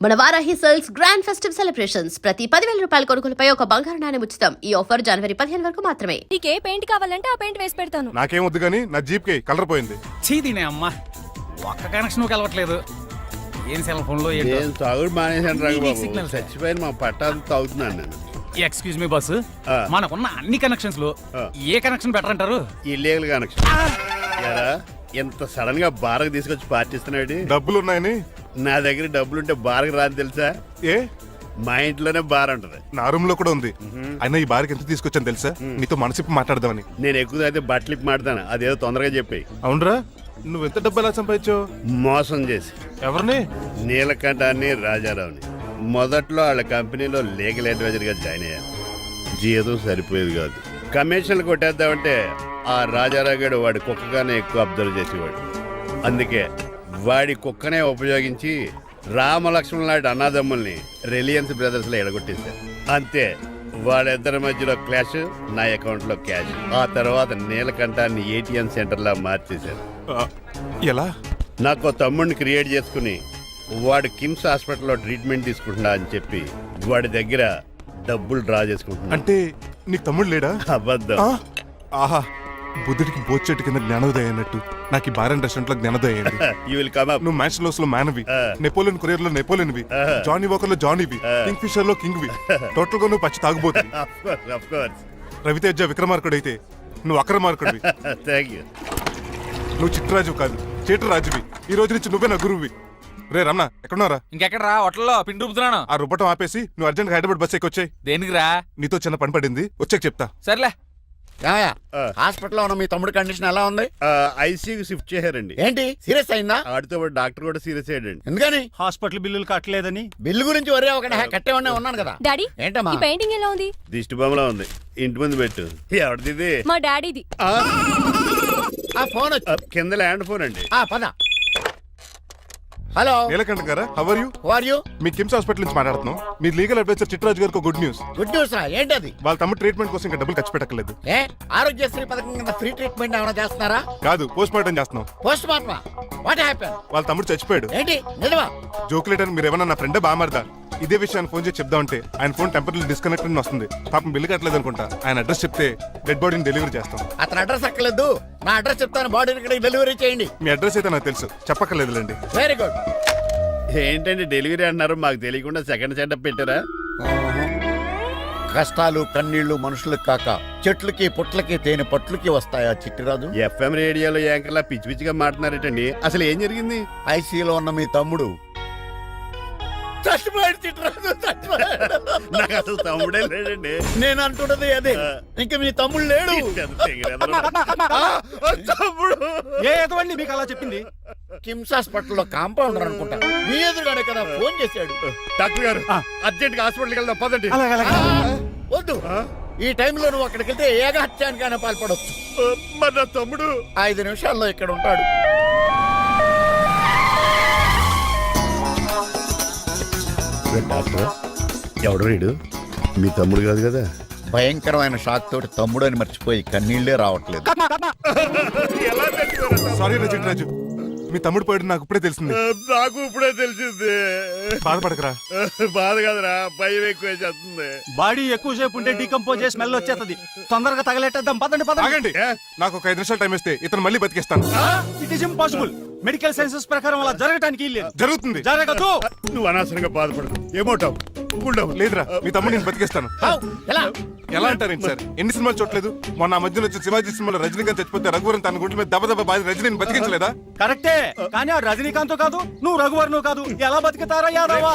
మన Varahi sales grand festive celebrations ప్రతి 10,000 రూపాయల కొనుగోలుపై ఒక బంగారు నాణెం ఉచితం. ఈ ఆఫర్ జనవరి 15 వరకు మాత్రమే. నీకే పెయింట్ కావాలంటే ఆ పెయింట్ వేసి పెడతాను. నాకేం వద్దు గానీ నా జీప్ కి కలర్ పోయింది. చీదీనే అమ్మా, ఒక్క కనెక్షన్ కలవట్లేదు. ఏం సెల్ ఫోన్ లో ఏం తాగుడు మానేశాను రాఘబాబు. చచ్చిపోయిన మా పట్టాలు తాగుతున్నాను నేను. ఎక్స్క్యూజ్ మీ బాస్, మనకున్న అన్ని కనెక్షన్స్ లో ఏ కనెక్షన్ బెటర్ అంటారు? Illegal connection. ఎంత సడన్ గా బారకు తీసుకొచ్చి పార్టీస్తున్నాడు. డబ్బులు ఉన్నాయని. నా దగ్గర డబ్బులుంటే బారకు రాని తెలుసా? ఏ మా ఇంట్లోనే బార్ ఉంటది. నా రూమ్ లో కూడా ఉంది. అయినా ఈ బార్కి ఎంత తీసుకొచ్చాను తెలుసా? నీతో మనసిప్పి మాట్లాడదామని. నేను ఎక్కువ అయితే బట్టలు ఇప్పి మాడతాను. అదేదో తొందరగా చెప్పాయి. అవునరా, నువ్వు ఎంత డబ్బు ఎలా సంపాదించావు? మోసం చేసి. ఎవరిని? నీలకంఠాన్ని, రాజారావుని. మొదట్లో వాళ్ళ కంపెనీలో లీగల్ అడ్వైజర్ గా జాయిన్ అయ్యాను. జీతం సరిపోయేది కాదు. కమిషన్లు కొట్టేద్దామంటే ఆ రాజారావు గారు వాడి కుక్కగానే ఎక్కువ అబ్జర్వ్ చేసేవాడు. అందుకే వాడి కుక్కనే ఉపయోగించి రామలక్ష్మణ్ లాంటి అన్నదమ్ముల్ని రిలయన్స్ బ్రదర్స్ లో ఎడగొట్టేశారు. అంతే, వాళ్ళిద్దరి మధ్యలో క్లాష్, నా అకౌంట్ లో క్యాష్. ఆ తర్వాత నీలకంఠాన్ని ఏటీఎం సెంటర్ లా మార్చేశారు. ఎలా? నాకు తమ్ముడిని క్రియేట్ చేసుకుని వాడు కిమ్స్ హాస్పిటల్లో ట్రీట్మెంట్ తీసుకుంటున్నా అని చెప్పి వాడి దగ్గర డబ్బులు డ్రా చేసుకుంటున్నా. అంటే నీకు తమ్ముడు లేడా? అబద్ధం. ఆహా, బుద్ధుడికి బోచెట్టు కింద జ్ఞానోదయం అన్నట్టు నాకు ఈ బార్ అండ్ రెస్టారెంట్ లో జ్ఞానోదయం అయింది. నువ్వు మ్యాన్షన్ హౌస్ లో మ్యాన్వి, నెపోలియన్ కొరియర్ లో నెపోలియన్వి, జానీ వాకర్ లో జానీవి, కింగ్ ఫిషర్ లో కింగ్వి. టోటల్ గా నువ్వు పచ్చి తాగుబోతుంది. రవితేజ విక్రమార్కుడు అయితే నువ్వు అక్రమార్కుడివి. నువ్వు చిట్రాజు కాదు, చీటరాజువి. ఈ రోజు నుంచి నువ్వే నా గురువువి. రే రమణ, ఎక్కడున్నారా? ఇంకెక్కడరా, హోటల్లో పిండి రూపుతున్నాను. ఆ రుబ్బటం ఆపేసి నువ్వు అర్జెంట్ హైదరాబాద్ బస్ ఎక్కొచ్చాయి. దేనికిరా? నీతో చిన్న పని పడింది, వచ్చాక చెప్తా. సర్లే. హాస్పిటల్లో ఉన్న మీ తమ్ముడి కండిషన్ ఎలా ఉంది? ఐసీయూకి షిఫ్ట్ చేశారండి. ఏంటి, సీరియస్ అయిందా? ఆడితో డాక్టర్ కూడా సీరియస్ అయ్యాడండి. ఎందుకని? హాస్పిటల్ బిల్లులు కట్టలేదని. బిల్లు గురించి వరే ఒకటి కట్టేవాడినే ఉన్నాను కదా. డాడీ, ఏంటమ్మా ఈ పెయింటింగ్ ఎలా ఉంది? దిష్టి బొమ్మలా ఉంది. ఇంటి ముందు పెట్టు. ఎవరిది? మా డాడీది. ఆ ఫోన్ వచ్చి కింద ల్యాండ్ ఫోన్ అండి. పద. హలో నీలకంఠ గారా, how are you? Who are you? మీ కిమ్స్ హాస్పిటల్ నుంచి మాట్లాడుతున్నాం. మీ లీగల్ అడ్వైజర్ చిట్రాజు గారికి గుడ్ న్యూస్. గుడ్ న్యూస్ రా, ఏంటది? వాళ్ళ తమ్ముడు ట్రీట్మెంట్ కోసం ఇంకా డబ్బులు ఖర్చు పెట్టలేదు. ఏ ఆరోగ్యశ్రీ పథకం కింద ఫ్రీ ట్రీట్మెంట్ ఏమైనా చేస్తున్నారా? కాదు, పోస్ట్ మార్టం చేస్తున్నాం. పోస్ట్ మార్టమా? What happen? వాళ్ళ తమ్ముడు చచ్చిపోయాడు. ఏంటి, నిజమా? జోకులేట్ అని మీరు ఏమన్నా నా ఫ్రెండ్ బామర్దా? ఇదే విషయాన్ని ఫోన్ చేసి చెప్దామంటే ఆయన ఫోన్ టెంపరీ డిస్కనెక్ట్ అని వస్తుంది. పాపం బిల్లు కట్టలేదు అనుకుంటా. ఆయన అడ్రస్ చెప్తే డెడ్ బాడీని డెలివరీ చేస్తాం. అతని అడ్రస్ అక్కర్లేదు, నా అడ్రస్ చెప్తాను, బాడీని ఇక్కడ డెలివరీ చేయండి. మీ అడ్రస్ అయితే నాకు తెలుసు, చెప్పక్కర్లేదులేండి. Very good. ఏంటండి డెలివరీ అన్నారు, మాకు తెలియకుండా సెకండ్ సెటప్ పెట్టారా? కష్టాలు కన్నీళ్లు మనుషులకు కాక చెట్లకి పుట్లకి తేనె పట్లకి వస్తాయా చిట్టిరాజు? ఎఫ్ఎం రేడియోలో యాంకర్లా పిచ్చి పిచ్చిగా మాట్లాడారటండి. అసలు ఏం జరిగింది? ఐసీయూలో ఉన్న మీ తమ్ముడు చచ్చిపోయాడు. చిట్టిరాజు చచ్చిపోయాడు. నాకు అసలు తమ్ముడే లేడండి. నేను అంటున్నది అదే, ఇంకా మీ తమ్ముడు లేడు. తమ్ముడు ఏ ఎదవండి మీకు అలా చెప్పింది? కిమ్స్ హాస్పిటల్లో కాంపౌండర్ అనుకుంటా, మీ ఎదురుగానే కదా ఫోన్ చేశాడు. డాక్టర్ గారు, అర్జెంట్ గా హాస్పిటల్కి వెళ్దాం పదండి. వద్దు, ఈ టైంలో నువ్వు అక్కడికి వెళ్తే ఏకహత్యానికైనా పాల్పడవచ్చు. మరి నా తమ్ముడు 5 నిమిషాల్లో ఇక్కడ ఉంటాడు. డాక్టర్, ఎవడు రీడు? మీ తమ్ముడు కాదు కదా? భయంకరమైన షాక్ తోటి తమ్ముడు అని మర్చిపోయి కన్నీళ్లే రావట్లేదు. సారీ చిట్రాజు, మీ తమ్ముడు పోయాడు నాకు ఇప్పుడే తెలిసింది. నాకు ఇప్పుడే తెలిసింది. బాధపడకరా. బాధ కాదురా, భయం ఎక్కువ చేస్తుంది. బాడీ ఎక్కువసేపు ఉంటే డీకంపోజ్ చేసి స్మెల్ వచ్చేస్తుంది. తొందరగా తగలెట్టేద్దాం, పదండి పదండి. ఆగండి, నాకు ఒక 5 నిమిషాలు టైం ఇస్తే ఇతను మళ్ళీ బతికేస్తాను. It is impossible. Medical sciences ప్రకారం అలా జరగటానికి జరుగుతుంది. జరగదు. నువ్వు అనవసరంగా బాధపడదు. ఏమోటావు? లేదురా, మీ తమ్ముడు నేను బతికేస్తాను. ఎలా ఎలా అంటారేంటి సార్? ఎన్ని సినిమాలు చూడలేదు? మొన్న మధ్యలో వచ్చిన శివాజీ సినిమాలో రజనీకాంత్ చచ్చిపోతే రఘువరన్ తన గుండె మీద దెబ్బ బాధ రజనీని బతికించలేదా? కరెక్టే, కానీ ఆ రజనీకాంత్ కాదు, నువ్వు రఘువర్ను కాదు. ఎలా బతికితారా యాదవా?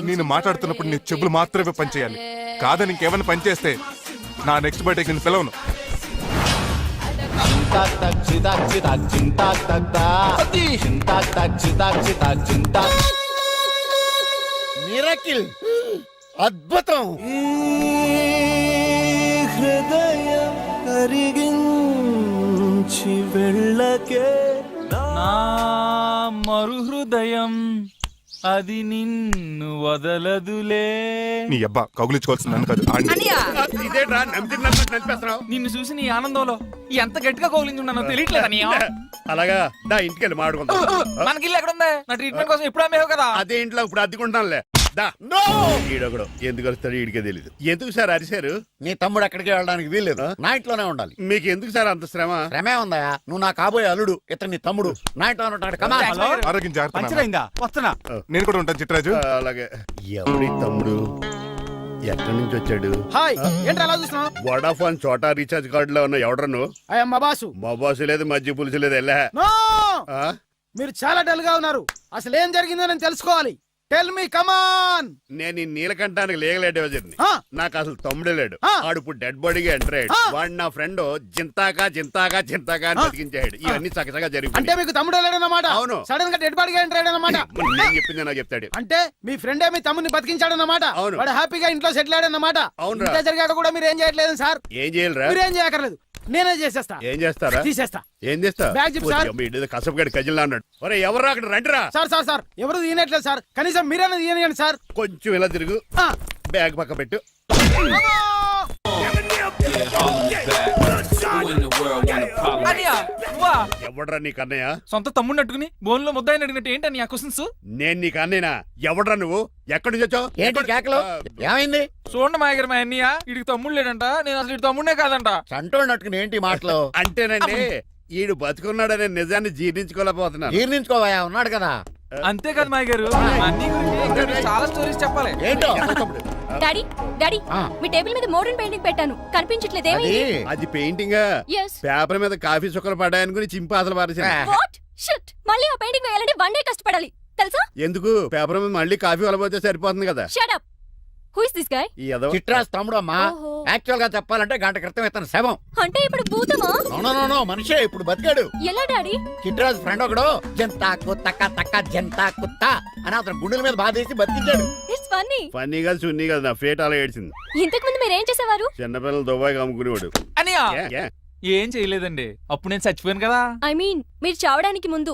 నేను మాట్లాడుతున్నప్పుడు నీ చెవులు మాత్రమే పనిచేయాలి. కాదని ఇంకేమైనా పనిచేస్తే నా నెక్స్ట్ బర్త్డేకి నేను పిలవను. మిరకిల్, అద్భుతం. హృదయం కరిగించి వెళ్ళకే నా మరు హృదయం అది నిన్ను వదలదులే. నీ అబ్బా కౌగులించుకోవాల్సింది నన్ను కాదు ఆడిని. ఇదేట్రా నలిపేస్తున్నావు? నిన్ను చూసి నీ ఆనందంలో ఎంత గట్టిగా కౌలించున్నానో తెలియట్లేదు అన్నయ్య. అలాగా దా ఇంటికి వెళ్ళి మాడుకుందాం. మనకి ఇల్లు ఎక్కడ ఉంది? నా ట్రీట్మెంట్ కోసం ఎప్పుడు అమ్మేవు కదా. అదే ఇంట్లో ఇప్పుడు అద్దెకుంటానులే. దా ఈడొకడు ఎందుకు వస్తాడు ఈడికే తెలీదు. ఎందుకు సార్ అరిశారు? నీ తమ్ముడు ఎక్కడికి వెళ్ళడానికి వీల్లేదు, నా ఇంట్లోనే ఉండాలి. మీకు ఎందుకు సార్ అంత శ్రమ? శ్రమే ఉందా? నువ్వు నా కాబోయే అల్లుడు, ఇతను నీ తమ్ముడు, నా ఇంట్లో ఉంటాడు. కమా ఆరోగ్యం జాగ్రత్త నాన్న. పంచరైందా? వస్తున్నా. నేను కూడా ఉంటాను చిట్రాజు. అలాగే. ఎవరి తమ్ముడు ఎక్కడి నుంచి వచ్చాడు? హాయ్ ఏంటి అలా చూస్తున్నావు? వడాఫోన్ చోటా రీఛార్జ్ కార్డులో ఉన్న ఎవడరా నువ్వు? అయ్యమ్మ బాసు. మా బాసు లేదు, మజ్జి పులుసు లేదు. వెళ్ళా నో! మీరు చాలా డల్ గా ఉన్నారు. అసలు ఏం జరిగిందో నేను తెలుసుకోవాలి. టెల్ మీ కమాన్. నేను ఈ నీలకంఠానికి లీగల్ అడ్వైజర్ని. ఆ. నాకు అసలు తమ్ముడే లేడు. ఆ. ఆడు ఇప్పుడు డెడ్ బాడీగా ఎంటర్ అయ్యాడు. ఆ. వాడు నా ఫ్రెండ్ జింతాగా అని బతికించాడు. ఇవన్నీ చక్కగా అంటే జరిగిపోయి మీకు తమ్ముడు లేడన్నమాట. అవును. సడన్ గా డెడ్ బాడీగా ఎంటర్ అయ్యాడన్నమాట. నేను చెప్పింది నాకు చెప్తాడు. అంటే మీ ఫ్రెండే మీ తమ్ముని బతికించాడన్నమాట. అవును. వాడు హ్యాపీగా ఇంట్లో సెటిల్ అయ్యాడన్నమాట. అవునురా. ఇంత జరిగాక కూడా మీరు ఏం చేయట్లేదు సార్. ఏం చేయాలిరా? మీరేం చేయక్కర్లేదు, నేనే చేసేస్తా. ఏం చేస్తారా? తీసేస్తా. ఏం చేస్తా? బ్యాగ్ చెప్పు సార్. కసపగడి కజిల్లా అన్నాడు. ఒరే ఎవరు అక్కడ రండిరా. సార్ సార్ సార్ ఎవరు తీయనట్లేదు సార్. కనీసం మీరైనా తీయనియండి సార్. కొంచెం ఇలా తిరుగు. ఆ. బ్యాగ్ పక్క పెట్టు. అన్నయ్య, నువ్వా? ఎవడ్రా నీకు అన్నయ్య? సొంత తమ్ముడిని అట్టుకుని బోన్లో ముద్దాయిని అడిగినట్టు ఏంటని ఆ క్వశ్చన్స్? నేను నీకు అన్నయ్యనా? ఎవడ్రా నువ్వు? ఎక్కడి నుంచి వచ్చావు? ఏంటి కేకలు? ఏమైంది? చూడండి మా దగ్గర మా అన్నయ్య ఇడికి తమ్ముడు లేడంట. నేను అసలు ఇటు తమ్ముడే కాదంట. చంటోడు నట్టుకుని ఏంటి మాటలు? అంటేనండి ఈడు బతుకున్నాడనే నిజాన్ని జీర్ణించుకోలేకపోతున్నాను. జీర్ణించుకోవా, ఉన్నాడు కదా. అంతేకాదు మా గారు, అన్ని గురించి ఇంకా మీకు చాలా స్టోరీస్ చెప్పాలి. ఏంటో డాడీ డాడీ ఆ. మీ టేబుల్ మీద మోడర్న్ పెయింటింగ్ పెట్టాను, కనిపించట్లేదు. అది ఏమైంది? అది పెయింటింగ్. Yes. పేపర్ మీద కాఫీ చుక్కలు పడ్డాయనుకుని చింపి అసలు పారేసాను. వాట్ షిట్, మళ్ళీ ఆ పెయింటింగ్ వేయాలంటే 1 డే కష్టపడాలి తెలుసా? ఎందుకు? పేపర్ మీద మళ్ళీ కాఫీ వలపోతే సరిపోతుంది కదా. Shut up. Who is this guy? ఈ ఎదవ. చిట్రాజ్ తమ్ముడు అమ్మా. ఓహో. యాక్చువల్ గా చెప్పాలంటే గంట క్రితం ఇతను శవం. అంటే ఇప్పుడు భూతమా? నో మనిషే ఇప్పుడు బతికాడు. ఎలా డాడీ? చిట్రాజ్ ఫ్రెండ్ ఒకడు జంతా కుత్తక తక్క జంతా కుత్త అని అతను గుండెల మీద బాధేసి బతికించాడు. It's funny. ఫన్నీ కాదు, సున్నీ కాదు, నా ఫేట్ అలా ఏడ్చింది. ఇంతకు ముందు మీరు ఏం చేసేవారు? చిన్నపిల్లలు దుబాయ్ అమ్ముకునేవాడు. అన్నయ్య ఏ, ఏ? ఏం చేయలేదండి, అప్పుడు నేను చచ్చిపోయాను కదా. ఐ మీన్ మీరు చావడానికి ముందు.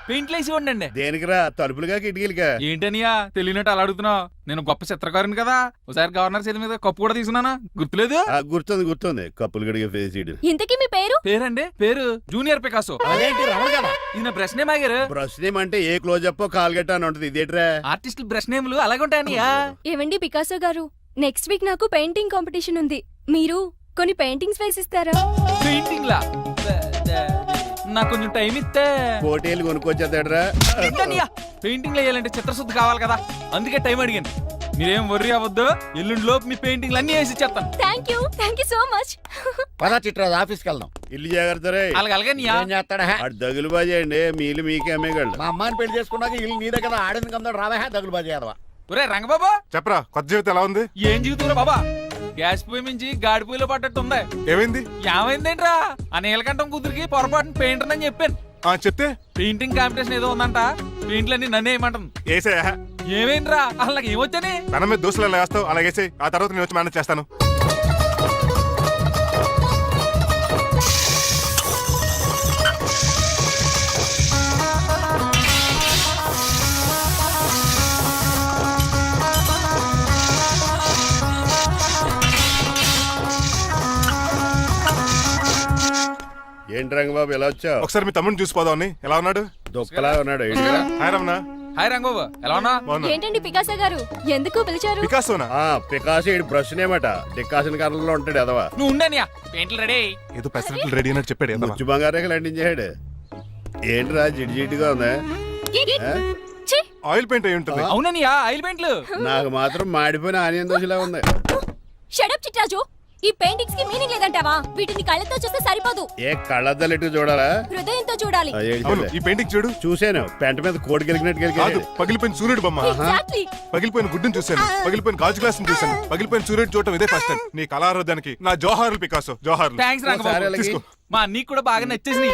పెయింట్లు వేసి ఉండండి. దేనికిరా? తలుపులుగా కిటికీలుగా? ఏంటనియా తెలియనట్టు అలా అడుగుతున్నావు? నేను గొప్ప చిత్రకారుని కదా. ఒకసారి గవర్నర్ చేతి మీద కప్పు కూడా తీసుకున్నానా, గుర్తులేదు? గుర్తుంది కప్పులు గడిగే ఫేస్ చేయడు. ఇంతకీ మీ పేరు? పేరండి, పేరు జూనియర్ పికాసో. అదేంటి రమణ కదా? ఇది నా బ్రష్ నేమ్ ఆగారు. బ్రష్ నేమ్ అంటే ఏ క్లోజప్ కాల్గట్ట అని ఉంటది. ఇదేట్రా? ఆర్టిస్టుల బ్రష్ నేమ్లు అలాగే ఉంటాయనియా. ఏవండి పికాసో గారు, నెక్స్ట్ వీక్ నాకు పెయింటింగ్ కాంపిటీషన్ ఉంది. మీరు కొన్ని పెయింటింగ్స్ వేసిస్తారా? పెయింటింగ్ లా నాకు కొంచెం టైం ఇస్తే. కోటేలు కొనుక్కొచ్చేస్తాడరా? పెయింటింగ్ వేయాలంటే చిత్రశుద్ధి కావాలి కదా, అందుకే టైం అడిగాను. మీరేం వర్రీ అవ్వద్దు, ఎల్లుండి లోపు మీ పెయింటింగ్లు అన్ని వేసి ఇచ్చేస్తాను. Thank you so much. పద చిట్రాజ్ ఆఫీస్కి వెళ్దాం. ఇల్లు జాగ్రత్త రే. అలాగే ఏం చేస్తాడా? అటు దగులు బాజీ అండి, మీలు మీకే అమ్మేగాళ్ళు. మా అమ్మాయిని పెళ్లి చేసుకున్నాక ఇల్లు నీ దగ్గర ఆడింది కమ్దాడు. రావా దగులు బాజీ యాదవా. ఒరే రంగబాబా, చెప్పరా కొత్త జీవితం ఎలా ఉంది? ఏం జీవితంలో బాబా, గ్యాస్ పొయ్యి మించి గాడి పొయ్యిలో పడ్డట్టు ఉంది. ఏమైంది? ఏమైందేంట్రా, ఆ నీలకంఠం కూతురికి పొరపాటున పెయింటర్ అని చెప్పాను. చెప్తే పెయింటింగ్ కాంపిటీషన్ ఏదో ఉందంట, పెయింట్లన్నీ నన్నే ఏమంటుంది. ఏసే ఏమైందిరా, అసలు నాకు ఏమొచ్చని? తన మీద దోశలు ఎలా వేస్తావు అలాగేసే, ఆ తర్వాత నేను వచ్చి మేనేజ్ చేస్తాను. ఏంటి రంగబాబు ఎలా వచ్చావు? ఒకసారి మీ తమ్ముడిని చూసిపోదామని. ఎలా ఉన్నాడు? దుక్కలా ఉన్నాడు. ఏంటిరా? హాయ్ రమణ. హాయ్ రంగబాబు, ఎలా ఉన్నా? బాగున్నా. ఏంటండి పికాసో గారు, ఎందుకు పిలిచారు? పికాసోనా? పికాసి బ్రష్ నేమట. డికాషన్ కర్రలో ఉంటాడు ఎదవా. నువ్వు ఉండనియా, పెయింట్లు రెడీ. ఏదో పెసరట్లు రెడీ అన్నట్టు చెప్పాడు ఏదమ్మా. ముచ్చు బంగారే లండించాడు. ఏంట్రా జిడ్జిడ్డుగా ఉందా? ఆ? ఛీ! ఆయిల్ పెయింట్ అయి ఉంటుంది. అవుననియా, ఆయిల్ పెయింట్లు. నాకు మాత్రం మాడిపోయిన ఆనియన్ దోశలా ఉంది. షట్ అప్ చిట్రాజు, ఈ పెయింటింగ్స్ కి మీనింగ్ లేదంటావా? వీటిని కళ్ళతో చూస్తే సరిపోదు, ఏ కళ్ళద్దలెట్టు చూడాలా? హృదయంతో చూడాలి. ఆ, ఏంటి అవును, చూడలే? ఈ పెయింటింగ్ చూడు. చూశాను. పెంట మీద కోడి గెలిగినట్టు కాదు, గెలిగాడు. పగిలిపోయిన సూర్యుడు బొమ్మ, ఎగ్జాక్ట్లీ. పగిలిపోయిన గుడ్డును చూశాను, పగిలిపోయిన గాజు గ్లాస్ చూశాను, పగిలిపోయిన సూర్యుడు చూడటం ఇదే ఫస్ట్ టైం. నీ కళారోధానికి నా జోహార్లు పికాసో, జోహార్లు. థ్యాంక్స్ ఒకసారి రంగబాబు, అలాగే. తీసుకో. మా అన్నీకి కూడా బాగా నచ్చేసింది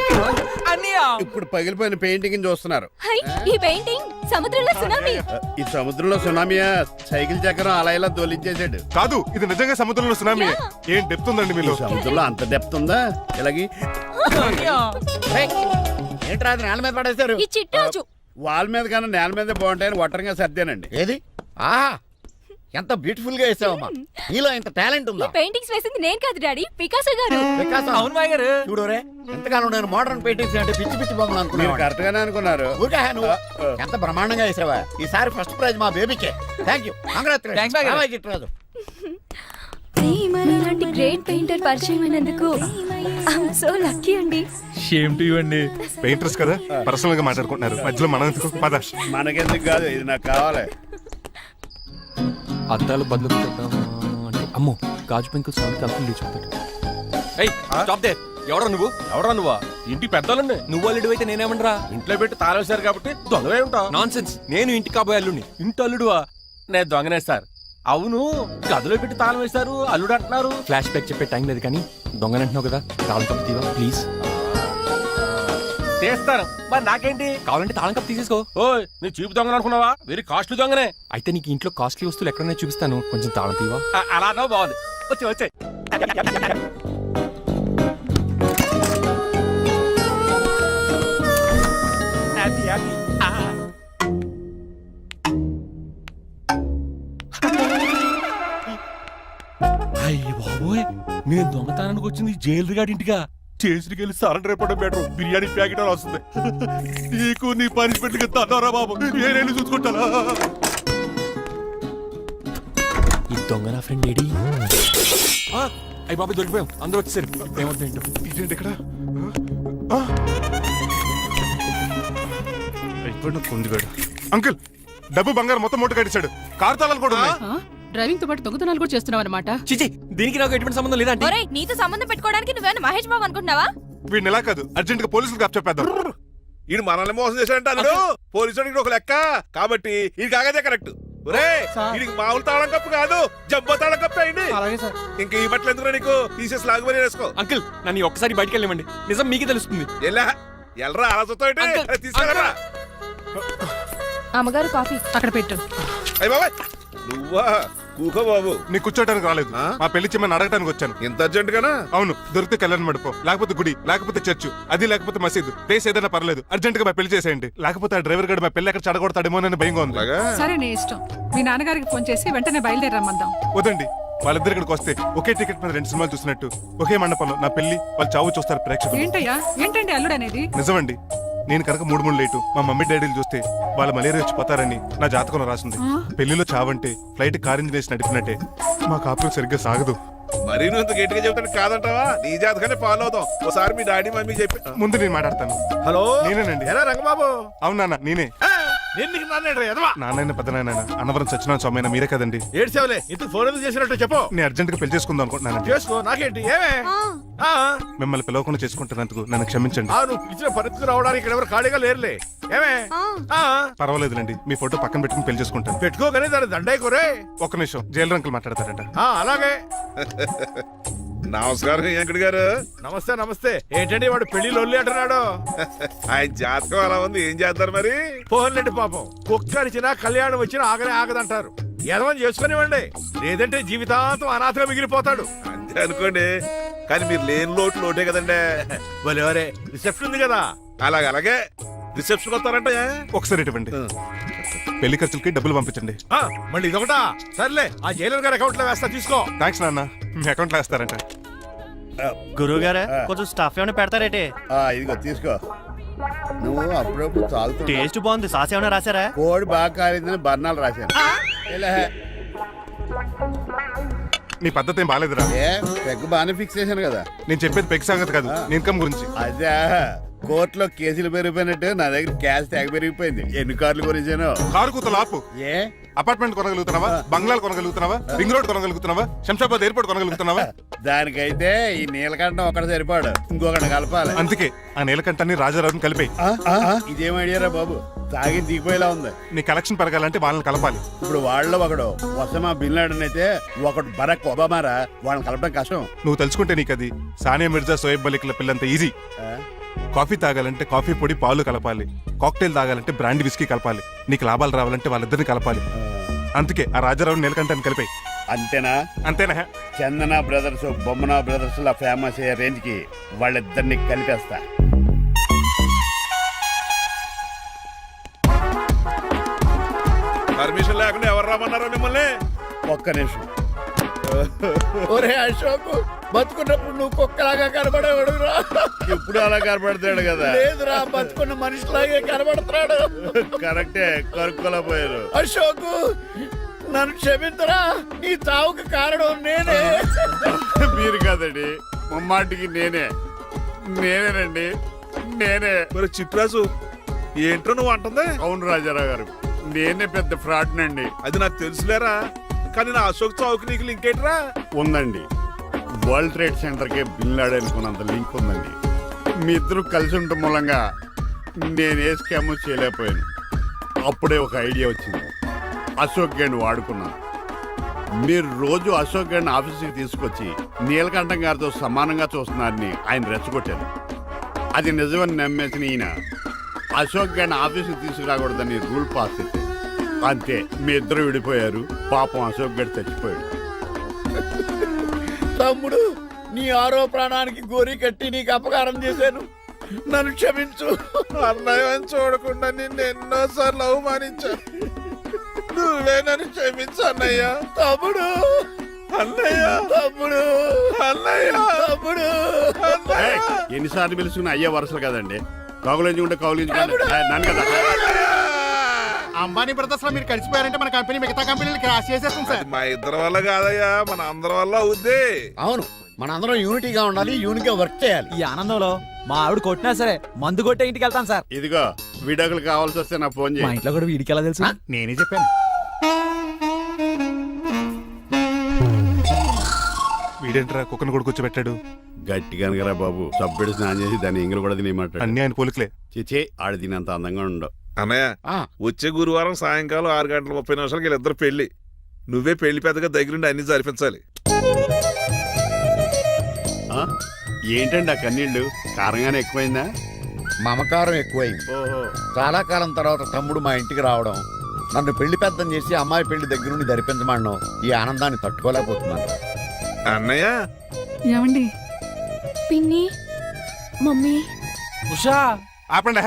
అన్నయ్య. ఇప్పుడు పగిలిపోయిన పెయింటింగ్ చూస్తున్నారు. హై, ఈ పెయింటింగ్ సముద్రంలో సునామీ. ఈ సముద్రంలో సునామీయా? సైకిల్ చక్రం అలా ఇలా దొలించేసాడు. కాదు, ఇది నిజంగా సముద్రంలో సునామీ. ఏం డెప్త్ ఉందండి ఈ మీలో. సముద్రంలో అంత డెప్త్ ఉందా? ఇలాగి అన్నయ్య, ఏంట్రా అది నేల మీద పడేశారు? ఈ చిట్రాజు వాల్ మీద కన్నా నేల మీద బాగుంటాయని ఒట్టరంగా సర్దానండి. ఏది ఆహా ఎంత బ్యూటిఫుల్ గా వేసావమ్మా. నీలో ఇంత టాలెంట్ ఉందా? పెయింటింగ్స్ వేసింది నేను కాదు డాడీ, పికాసో గారు. వికాసం. అవును మాయ గారు. చూడురే ఎంతకాలం నేను మోడర్న్ పెయింటింగ్స్ అంటే పిచ్చి పిచ్చి బొమ్మలు మీరు అనుకున్నాను. కరెక్ట్ గానే అనుకున్నారు. ఊరికే నువ్వు ఎంత బ్రహ్మాండంగా వేసావా. ఈసారి ఫస్ట్ ప్రైజ్ మా బేబీకే. Thank you. Thanks, బాగా. చిట్రాజు. ఇలాంటి గ్రేట్ పెయింటర్ పరిచయం అయినందుకు ఐఎమ్ సో లక్కీ అండి. షేమ్ టు యు అండి. పెయింటర్స్ కదా పర్సనల్ గా మాట్లాడుకుంటున్నారు, మధ్యలో మనం ఎందుకు? పద. మనకెందుకు కాదు, ఇది నాకు కావాలి. అద్దాలు బదులు అంటే అమ్మో గాజు పెంకులు సౌండ్ కలిపి లేచిపోతాడు. ఎవరా నువ్వు? ఇంటి పెద్దలండి. నువ్వు అల్లుడు అయితే నేనేమంటరా? ఇంట్లో పెట్టి తాళేశారు కాబట్టి దొంగవే ఉంటావు. నాన్ సెన్స్, నేను ఇంటి కాబోయే అల్లుడిని. ఇంటి అల్లుడువా? నేను దొంగనే సార్. అవును, గదిలో పెట్టి తాళం వేశారు, అల్లుడు అంటున్నారు. ఫ్లాష్ బ్యాక్ చెప్పే టైం లేదు కానీ దొంగనంటున్నావు కదా, తాళం కప్పు తీవా ప్లీజ్. తీస్తాను, మరి నాకేంటి? కావాలంటే తాళం కప్పు తీసేసుకో. ఓయ్, నీ చూపు దొంగను అనుకున్నావా? వెరీ కాస్ట్లీ దొంగనే. అయితే నీకు ఇంట్లో కాస్ట్లీ వస్తువులు ఎక్కడైనా చూపిస్తాను, కొంచెం తాళం తీవా. అలా అన్నావు, బాగుంది. వచ్చే అయ్య బాబోయ్, నేను దొంగతనానికి వచ్చింది జైలు గాడి ఇంటిగా. చేసికి వెళ్ళి సరెండర్ అయిపోవడం బెటర్. బిర్యానీ ప్యాకెట్ అని వస్తుంది. నీకు నీ పనిష్మెంట్ కి తన్నారా బాబు, నేనేళ్ళు చూసుకుంటానా? ఈ దొంగ నా ఫ్రెండ్ ఏడి? అయ్యి బాబు దొరికిపోయాం, అందరూ వచ్చేసారు. ఏమవుతుంది ఏంటో. ఇదేంటి ఇక్కడ? అయిపోయిన కుందిగాడు. అంకుల్, డబ్బు బంగారం మొత్తం మూట కట్టించాడు. కారు తాళాలు కూడా ఉన్నాయి. డ్రైవింగ్ తో పాటు దొంగతనాలు కూడా చేస్తున్నావు అనమాట. చిచి, దీనికి నాకు ఎటువంటి సంబంధం లేదంటే. ఒరేయ్, నీతో సంబంధం పెట్టుకోవడానికి నువ్వేనా మహేష్ బాబు అనుకుంటున్నావా? వీడిని ఎలా కాదు, అర్జెంట్ గా పోలీసులకు అప్పచెప్పేద్దాం. ఈడు మనల్ని మోసం చేశాడంట అన్నాడు. పోలీసుడికి ఒక లెక్క కాబట్టి ఇది కాగదే కరెక్ట్. వీడికి మామూలు తాళం కప్పు కాదు, జబ్బ తాళం కప్పు అయింది. ఇంకా ఈ బట్టలు ఎందుకు నీకు? తీసేసి లాగుమని వేసుకో. అంకుల్, నన్ను ఒక్కసారి బయటికి వెళ్ళమండి, నిజం మీకే తెలుస్తుంది. ఎల్రా అలా చూస్తావు, తీసుకెళ్ళరా. అమ్మగారు కాఫీ అక్కడ పెట్టు. అయ్య బాబాయ్, నువ్వా? కూకో బాబు. నీ కూర్చోటానికి రాలేదు, మా పెళ్లి చెమ్మని అడగటానికి వచ్చాను. ఇంత అర్జెంట్ గానా? అవును, దొరికితే కళ్యాణ మండపం, లేకపోతే గుడి, లేకపోతే చర్చ్, అది లేకపోతే మసీదు, ప్లేస్ ఏదైనా పర్లేదు. అర్జెంట్ గా మా పెళ్లి చేసేయండి, లేకపోతే ఆ డ్రైవర్ గడు మా పెళ్లి ఎక్కడ చెడగొడతాడేమో అని భయంగా ఉంది. సరే నీ ఇష్టం. మీ నాన్నగారికి ఫోన్ చేసి వెంటనే బయలుదేరమ్మందాం. వదండి, వాళ్ళిద్దరు ఇక్కడికి వస్తే ఒకే టికెట్ మీద 2 సినిమాలు చూసినట్టు ఒకే మండపంలో నా పెళ్లి వాళ్ళ చావు చూస్తారు ప్రేక్షకులు. ఏంటయ్యా, ఏంటండి అల్లుడు అనేది? నిజమండి, నేను కనుక 3 లేటు మా మమ్మీ డాడీలు చూస్తే వాళ్ళ మలేరియా వచ్చిపోతారని నా జాతకంలో రాసింది. పెళ్లిలో చావంటే ఫ్లైట్ కార్ ఇంజిన్ వేసి నడిపినట్టే. మా కాపురం సరిగ్గా సాగదు. మరీ నువ్వు ఇంత గట్టిగా చెబుతాను కాదంటావా? నీ జాతకాన్ని ఫాలో అవుతాం. ఒకసారి మీ డాడీ మమ్మీ చెప్పి. ముందు నేను మాట్లాడతాను. హలో, నేనేనండి. ఎలా రంగబాబు? అవును నాన్న, నేనే. నేను నీకు నాన్న నాన్న పెద్ద నాయన అన్నవరం సత్యనారాయణ స్వామి అయినా మీరే కదండి. ఏడ్చేవలే, ఇంతకు ఫోన్ ఎందుకు చేసినట్టు చెప్పు. నేను అర్జెంట్ గా పెళ్లి చేసుకుందాం అనుకుంటున్నాను. చేసుకో, నాకేంటి? ఏమే మిమ్మల్ని పిలవకుండా చేసుకుంటున్నందుకు నన్ను క్షమించండి. నువ్వు ఇచ్చిన పరిస్థితి రావడానికి ఇక్కడ ఎవరు ఖాళీగా లేరులే. ఏమే పర్వాలేదులేండి, మీ ఫోటో పక్కన పెట్టుకుని పెళ్లి చేసుకుంటాను. పెట్టుకోగానే దాని దండాయి కోరే. ఒక్క నిమిషం, జైలు రంకులు మాట్లాడతారంట. అలాగే. నమస్కారం వెంకట గారు. నమస్తే నమస్తే. ఏంటండి వాడు పెళ్లి లొల్లి అంటున్నాడు? ఆయన జాతకం అలా ఉంది, ఏం చేస్తారు మరి? పోన్లేండి పాపం, కుక్క అరిచినా కళ్యాణం వచ్చినా ఆగనే ఆగదంటారు. ఎదవని చేసుకునివ్వండి, లేదంటే జీవితాంతం అనాథగా మిగిలిపోతాడు. అంతే అనుకోండి, కానీ మీరు లేని లోటే కదండి. ఎవరే రిసెప్షన్ ఉంది కదా, అలాగే రిసెప్షన్ వస్తారంటే ఒకసారి ఇటువంటి పెళ్లి ఖర్చులకి డబ్బులు పంపించండి. మళ్ళీ ఇదొకటా? సర్లే, ఆ జైలర్ గారి అకౌంట్ లో వేస్తా, తీసుకో. థ్యాంక్స్ నాన్న, మీ అకౌంట్ లో వేస్తారంట. గురువు గారు కొంచెం స్టఫ్ ఏమైనా పెడతారేటే? ఇదిగో తీసుకో. నువ్వు అప్పుడప్పుడు చాలుతూ. టేస్ట్ బాగుంది, సాస్ ఏమైనా రాశారా? కోడి బాగా కాలిందని బర్ణాలు రాశాను. నీ పద్ధతి ఏం బాగాలేదురా. పెగ్గు బాగానే ఫిక్స్ చేశాను కదా. నేను చెప్పేది పెగ్ సంగతి కాదు, నీ ఇన్కమ్ గురించి. అదే కోర్టులో కేసులు పెరిగిపోయినట్టు నా దగ్గర క్యాష్ తెగ పెరిగిపోయింది. ఎన్ని కార్లు కొనిచ్చాను? కారు కూతలు ఆపు. ఏ అపార్ట్మెంట్ కొనగలుగుతున్నావా? బంగ్లాలు కొనగలుగుతున్నావా? రింగ్ రోడ్ కొనగలుగుతున్నావా? శంషాబాద్ ఎయిర్పోర్ట్ కొనగలుగుతున్నావా? దానికైతే ఈ నీలకంఠం ఒకటి సరిపాడు, ఇంకొకటి కలపాలి. అందుకే ఆ నీలకంఠాన్ని రాజారావుని కలిపే. ఇదేం ఐడియారా బాబు, తాగి దిగిపోయేలా ఉంది. నీ కలెక్షన్ పెరగాలంటే వాళ్ళని కలపాలి. ఇప్పుడు వాళ్ళలో ఒకడు ఒసామా బిన్ లాడెన్ అయితే ఒకడు బరాక్ ఒబామారా, వాళ్ళని కలపడం కష్టం. నువ్వు తెలుసుకుంటే నీకు అది సానియా మిర్జా, సోయబ్ మలిక్ల పిల్లంత ఈజీ. కాఫీ తాగాలంటే కాఫీ పొడి పాలు కలపాలి, కాక్టైల్ తాగాలంటే బ్రాండ్ విస్కీ కలపాలి. నీకు లాభాలు రావాలంటే వాళ్ళిద్దరిని కలపాలి. అందుకే ఆ రాజారావు నీలకంఠాన్ని కలిపాయి. అంతేనా? అంతేనా? చందన బ్రదర్స్, బొమ్మన బ్రదర్స్ లా ఫేమస్ అయ్యే రేంజ్ కి వాళ్ళిద్దరిని కలిపేస్తా. రమ్మన్నారా మిమ్మల్ని? ఒక్క నిమిషం. ఒరే అశోక్, బతుకున్నప్పుడు నువ్వు కుక్కలాగా కనబడేవాడురా. ఇప్పుడు అలా కనబడతాడు కదా. లేదురా, బతుకున్న మనిషిలాగే కనబడతాడు. కరెక్టే, కరుక్కోలా పోయారు. అశోక్, నన్ను క్షమించరా, నీ చావుకు కారణం నేనే. మీరు కాదండి, ముమ్మాటికి నేనేనండి, నేనే. మరి చిట్రాజు ఏంట్రో నువ్వు అంటుంది? అవును రాజారావు గారు, నేనే పెద్ద ఫ్రాడ్ నండి. అది నాకు తెలుసులేరా, కానీ నా అశోక్ చావుకి నీకు లింక్ ఏంట్రా? ఉందండి, వరల్డ్ ట్రేడ్ సెంటర్ కి బిన్ లాడెన్ అనుకున్నంత లింక్ ఉందండి. మీ ఇద్దరు కలిసి ఉండటం మూలంగా నేను ఏ స్కామ్ చేయలేకపోయాను. అప్పుడే ఒక ఐడియా వచ్చింది, అశోక్ గేణ్ వాడుకున్నాను. మీరు రోజు అశోక్ గేణ్ ఆఫీస్కి తీసుకొచ్చి నీలకంఠం గారితో సమానంగా చూస్తున్నారని ఆయన రెచ్చగొట్టారు. అది నిజమని నమ్మేసిన ఈయన అశోక్ గేణ్ ఆఫీస్కి తీసుకురాకూడదని రూల్ పాస్ చేశారు. అంతే, మీ ఇద్దరు విడిపోయారు. పాపం అశోక్ గేణ్ చచ్చిపోయాడు. తమ్ముడు, నీ ఆరో ప్రాణానికి గోరి కట్టి నీకు అపకారం చేశాను, నన్ను క్షమించు. అన్నయ్య చూడకుండా నిన్ను ఎన్నోసార్లు అవమానించాను, నువ్వే నన్ను క్షమించు అన్నయ్య. తమ్ముడు, అన్నయ్య, తమ్ముడు, అన్నయ్య, తమ్ముడు. ఎన్నిసార్లు పిలుచుకున్న అయ్యే వరుసలు కదండి. కౌలించుకుంటే కౌలించుకుంటే నన్ను కదా. అంబానీ బ్రదర్స్ లో మీరు కలిసిపోయారంటే మన కంపెనీ మిగతా కంపెనీలు క్రాష్ చేసేస్తాం సార్. మా ఇద్దరి వల్ల కాదయ్యా, మన అందరి వల్ల అవుద్ది. అవును, మనందరం యూనిటీగా ఉండాలి, యూనిట్గా వర్క్ చేయాలి. ఈ ఆనందంలో మా ఆవిడ కొట్టినా సరే మందు కొట్టే ఇంటికి వెళ్తాను సార్. ఇదిగో, విడాకులు కావాల్సి వస్తే నాకు ఫోన్ మా చేయి. ఇంట్లో కూడా వీడికి ఎలా తెలుసు? నేనే చెప్పాను. వీడేంట్రా కుక్కను కూడా కూర్చోబెట్టాడు? గట్టిగా అనగరా బాబు, సబ్బెడు స్నానం చేసి దాన్ని ఎంగిలి కూడా తినేమాట. అన్ని ఆయన పోలికలే. చిచే, ఆడ తినంత అందంగా ఉండవు. అన్నయ్య, వచ్చే గురువారం సాయంకాలం 6:30 వీళ్ళిద్దరు పెళ్లి. నువ్వే పెళ్లి పెద్దగా దగ్గరుండి అన్ని జరిపించాలి. ఏంటండి ఆ కన్నీళ్ళు? కారంగానే ఎక్కువైందా? మమకారం ఎక్కువైంది. ఓహో, చాలా కాలం తర్వాత తమ్ముడు మా ఇంటికి రావడం, నన్ను పెళ్లి పెద్దం చేసి అమ్మాయి పెళ్లి దగ్గర నుండి ధరిపించమనడం, ఈ ఆనందాన్ని తట్టుకోలేకపోతున్నాను. అన్నయ్య, ఏమండి పిన్ని, మమ్మీ, ఉషా, ఆపండి.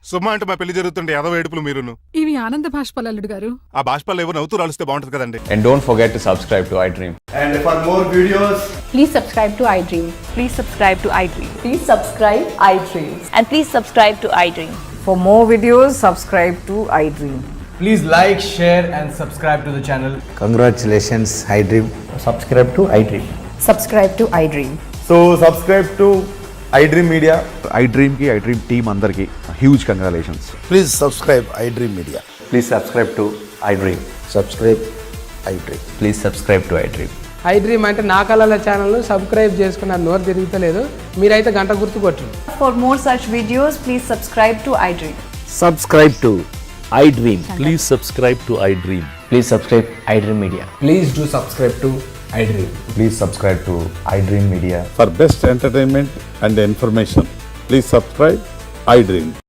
సుమా అంటే మా పెళ్లి జరుగుతుండే ఎదవ ఏడుపులు మీరును. ఇవి ఆనంద భాష్పాలు అల్లుడు గారు. ఆ భాషపాలు ఏవో నవ్వుతూ రాలిస్తే బాగుంటుంది కదండి. And don't forget to subscribe to iDream. And for more videos, Please subscribe to iDream. Please subscribe to iDream. Please subscribe iDream. And please subscribe to iDream. For more videos, subscribe to iDream. please like, share and subscribe to the channel. Congratulations iDream. Subscribe to iDream. Subscribe to iDream. So subscribe to iDream Media. iDream ki iDream team andarki huge congratulations. Please subscribe iDream media. Please subscribe to iDream. Subscribe iDream. Please subscribe to iDream. iDream అంటే నా కళల channel subscribe చేసుకున్న నోరు తిరుగుతలేదు. మీరైతే గంట గుర్తు కొట్టండి. For more such videos, please subscribe to iDream. Subscribe to iDream. Please subscribe to iDream. Please subscribe iDream media. Please do subscribe to iDream. Please subscribe to iDream media. For best entertainment and information please subscribe iDream.